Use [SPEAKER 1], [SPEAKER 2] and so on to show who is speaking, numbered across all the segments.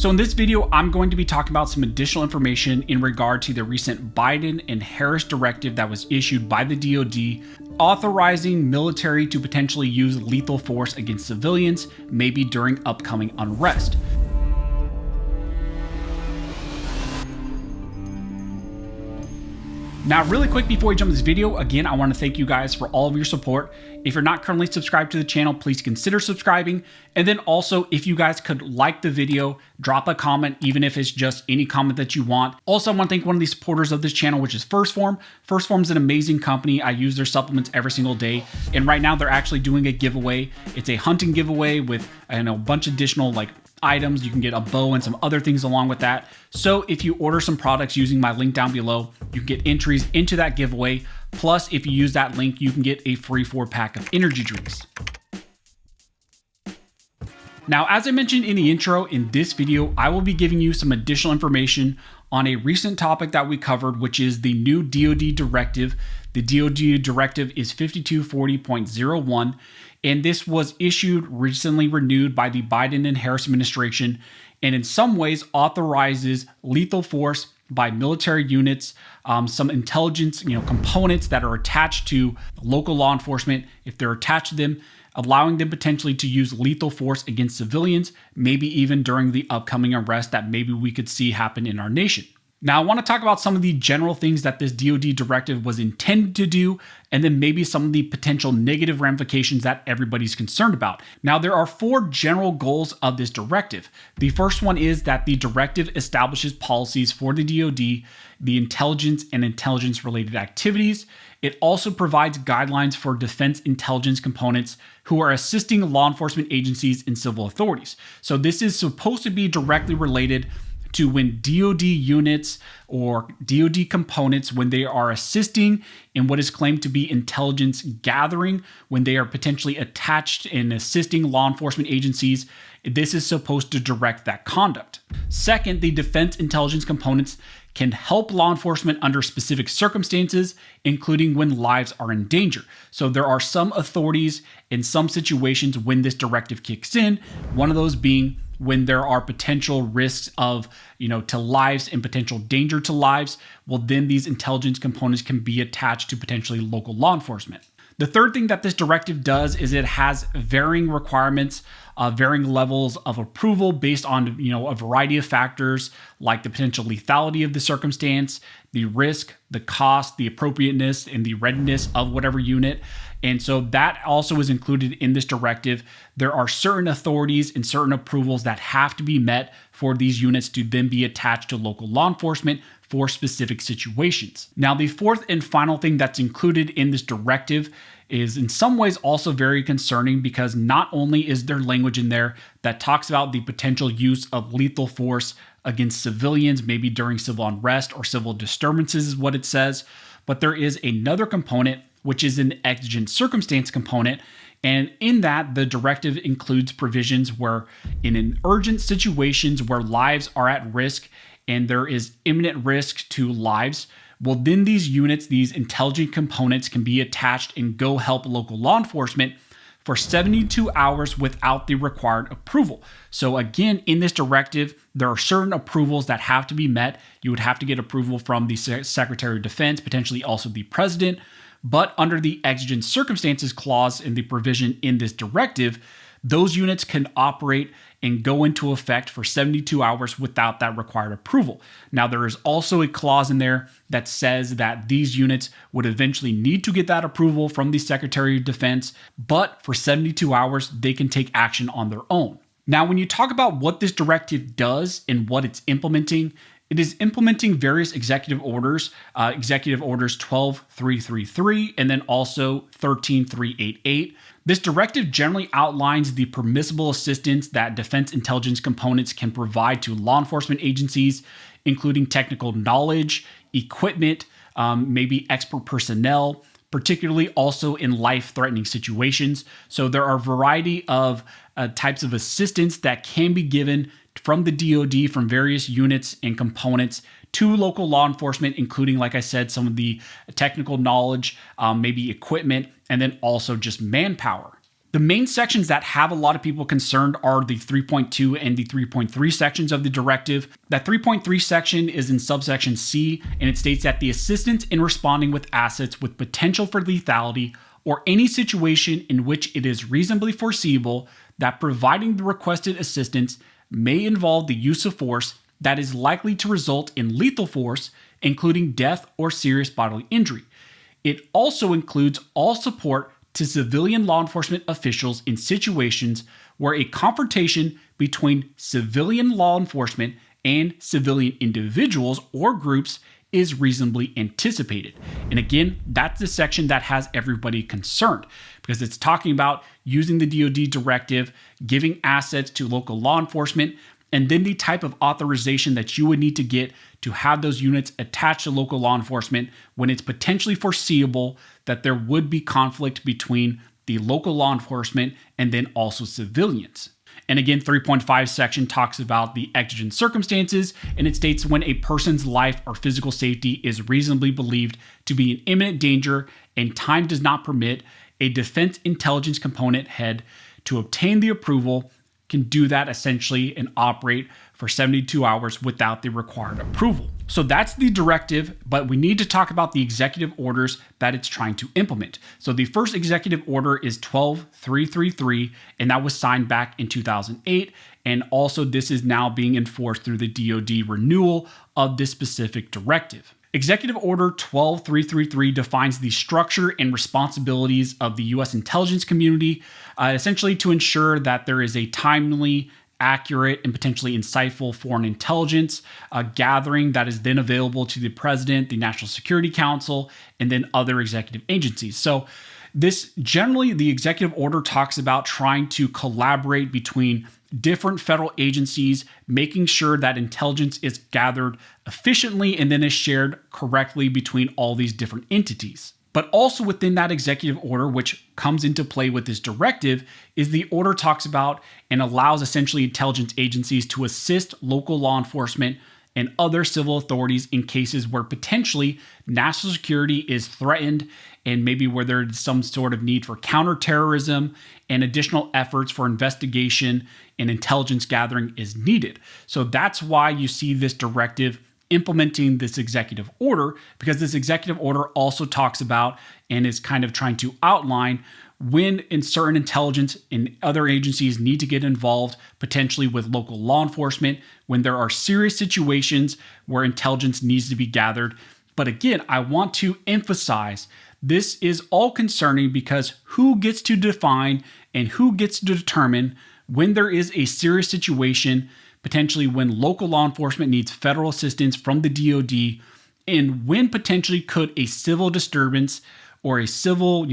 [SPEAKER 1] So in this video, I'm going to be talking about some additional information in regard to the recent Biden and Harris directive that was issued by the DOD, authorizing military to potentially use lethal force against civilians, maybe during upcoming unrest. Now, really quick before we jump into this video, again, I want to thank you guys for all of your support. If you're not currently subscribed to the channel, please consider subscribing. And then also, if you guys could like the video, drop a comment, even if it's just any comment that you want. Also, I want to thank one of the supporters of this channel, which is First Form. First Form is an amazing company. I use their supplements every single day. And right now they're actually doing a giveaway. It's a hunting giveaway with a bunch of additional items. You can get a bow and some other things along with that. So if you order some products using my link down below, you can get entries into that giveaway. Plus, if you use that link, you can get a free 4-pack of energy drinks. Now, as I mentioned in the intro, in this video, I will be giving you some additional information on a recent topic that we covered, which is the new DOD Directive. The DOD Directive is 5240.01, and this was recently renewed by the Biden and Harris administration, and in some ways authorizes lethal force by military units, some intelligence components that are attached to local law enforcement. If they're attached to them, allowing them potentially to use lethal force against civilians, maybe even during the upcoming arrest that maybe we could see happen in our nation. Now, I want to talk about some of the general things that this DOD directive was intended to do, and then maybe some of the potential negative ramifications that everybody's concerned about. Now, there are 4 general goals of this directive. The first one is that the directive establishes policies for the DOD, the intelligence and intelligence-related activities. It also provides guidelines for defense intelligence components who are assisting law enforcement agencies and civil authorities. So this is supposed to be directly related to when DOD units or DOD components, when they are assisting in what is claimed to be intelligence gathering, when they are potentially attached in assisting law enforcement agencies, this is supposed to direct that conduct. Second, the defense intelligence components can help law enforcement under specific circumstances, including when lives are in danger. So there are some authorities in some situations when this directive kicks in, one of those being when there are potential risks of, to lives and potential danger to lives, well, then these intelligence components can be attached to potentially local law enforcement. The third thing that this directive does is it has varying requirements, varying levels of approval based on, a variety of factors like the potential lethality of the circumstance, the risk, the cost, the appropriateness, and the readiness of whatever unit. And so that also is included in this directive. There are certain authorities and certain approvals that have to be met for these units to then be attached to local law enforcement for specific situations. Now, the fourth and final thing that's included in this directive is in some ways also very concerning, because not only is there language in there that talks about the potential use of lethal force against civilians, maybe during civil unrest or civil disturbances is what it says, but there is another component, which is an exigent circumstance component. And in that, the directive includes provisions where in urgent situations where lives are at risk and there is imminent risk to lives, well, then these units, these intelligent components can be attached and go help local law enforcement for 72 hours without the required approval. So again, in this directive, there are certain approvals that have to be met. You would have to get approval from the Secretary of Defense, potentially also the President. But under the exigent circumstances clause in the provision in this directive, those units can operate and go into effect for 72 hours without that required approval. Now, there is also a clause in there that says that these units would eventually need to get that approval from the Secretary of Defense, but for 72 hours, they can take action on their own. Now, when you talk about what this directive does and what it's implementing, it is implementing various executive orders, Executive Orders 12333 and then also 13388. This directive generally outlines the permissible assistance that defense intelligence components can provide to law enforcement agencies, including technical knowledge, equipment, maybe expert personnel, particularly also in life-threatening situations. So there are a variety of types of assistance that can be given from the DOD, from various units and components to local law enforcement, including, like I said, some of the technical knowledge, maybe equipment, and then also just manpower. The main sections that have a lot of people concerned are the 3.2 and the 3.3 sections of the directive. That 3.3 section is in subsection C, and it states that the assistance in responding with assets with potential for lethality or any situation in which it is reasonably foreseeable that providing the requested assistance may involve the use of force that is likely to result in lethal force, including death or serious bodily injury. It also includes all support to civilian law enforcement officials in situations where a confrontation between civilian law enforcement and civilian individuals or groups is reasonably anticipated. And again, that's the section that has everybody concerned because it's talking about using the DOD directive, giving assets to local law enforcement, and then the type of authorization that you would need to get to have those units attached to local law enforcement when it's potentially foreseeable that there would be conflict between the local law enforcement and then also civilians. And again, 3.5 section talks about the exigent circumstances, and it states when a person's life or physical safety is reasonably believed to be in imminent danger and time does not permit, a defense intelligence component head to obtain the approval can do that essentially and operate for 72 hours without the required approval. So that's the directive, but we need to talk about the executive orders that it's trying to implement. So the first executive order is 12333, and that was signed back in 2008. And also this is now being enforced through the DOD renewal of this specific directive. Executive Order 12333 defines the structure and responsibilities of the U.S. intelligence community, essentially to ensure that there is a timely, accurate, and potentially insightful foreign intelligence gathering that is then available to the President, the National Security Council, and then other executive agencies. So this generally, the executive order talks about trying to collaborate between different federal agencies, making sure that intelligence is gathered efficiently and then is shared correctly between all these different entities. But also within that executive order, which comes into play with this directive, is the order talks about and allows essentially intelligence agencies to assist local law enforcement and other civil authorities in cases where potentially national security is threatened and maybe where there's some sort of need for counterterrorism and additional efforts for investigation and intelligence gathering is needed. So that's why you see this directive implementing this executive order, because this executive order also talks about and is kind of trying to outline when in certain intelligence and other agencies need to get involved, potentially with local law enforcement, when there are serious situations where intelligence needs to be gathered. But again, I want to emphasize this is all concerning because who gets to define and who gets to determine when there is a serious situation, potentially when local law enforcement needs federal assistance from the DOD, and when potentially could a civil disturbance or a civil,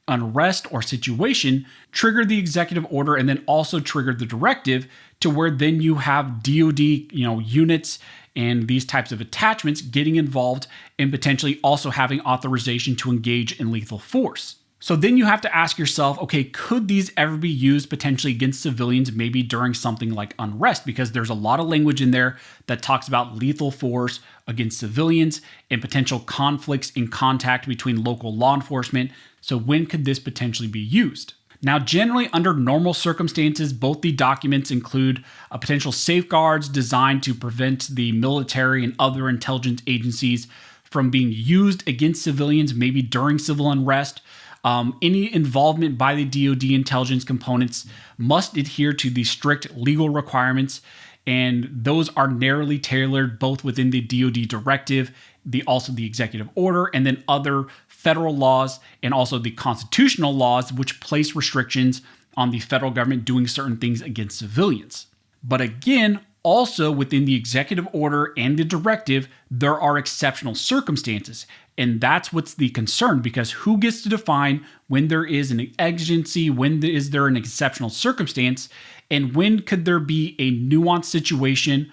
[SPEAKER 1] unrest or situation trigger the executive order and then also trigger the directive to where then you have DOD, units and these types of attachments getting involved and potentially also having authorization to engage in lethal force. So then you have to ask yourself, okay, could these ever be used potentially against civilians, maybe during something like unrest? Because there's a lot of language in there that talks about lethal force against civilians and potential conflicts in contact between local law enforcement. So when could this potentially be used? Now, generally under normal circumstances, both the documents include potential safeguards designed to prevent the military and other intelligence agencies from being used against civilians, maybe during civil unrest. Any involvement by the DOD intelligence components must adhere to the strict legal requirements, and those are narrowly tailored both within the DOD directive, also the executive order, and then other federal laws and also the constitutional laws which place restrictions on the federal government doing certain things against civilians. But again, also within the executive order and the directive, there are exceptional circumstances. And that's what's the concern, because who gets to define when there is an exigency, when is there an exceptional circumstance, and when could there be a nuanced situation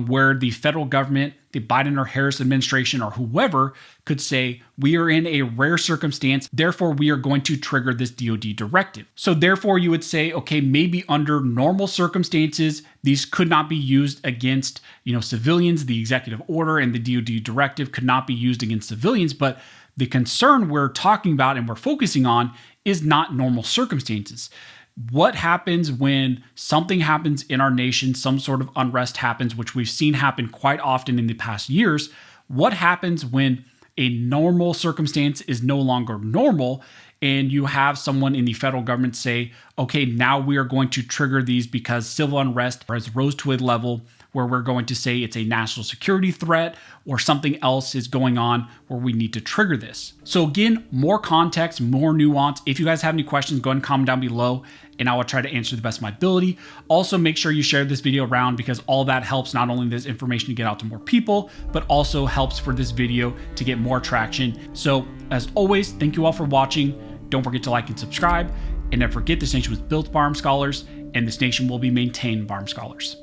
[SPEAKER 1] where the federal government, the Biden or Harris administration or whoever could say, we are in a rare circumstance, therefore we are going to trigger this DOD directive. So therefore you would say, okay, maybe under normal circumstances, these could not be used against, civilians. The executive order and the DOD directive could not be used against civilians. But the concern we're talking about and we're focusing on is not normal circumstances. What happens when something happens in our nation, some sort of unrest happens, which we've seen happen quite often in the past years? What happens when a normal circumstance is no longer normal and you have someone in the federal government say, okay, now we are going to trigger these because civil unrest has rose to a level where we're going to say it's a national security threat or something else is going on where we need to trigger this. So again, more context, more nuance. If you guys have any questions, go ahead and comment down below and I will try to answer the best of my ability. Also, make sure you share this video around because all that helps not only this information to get out to more people, but also helps for this video to get more traction. So as always, thank you all for watching. Don't forget to like and subscribe. And never forget, this nation was built by armed scholars and this nation will be maintained by armed scholars.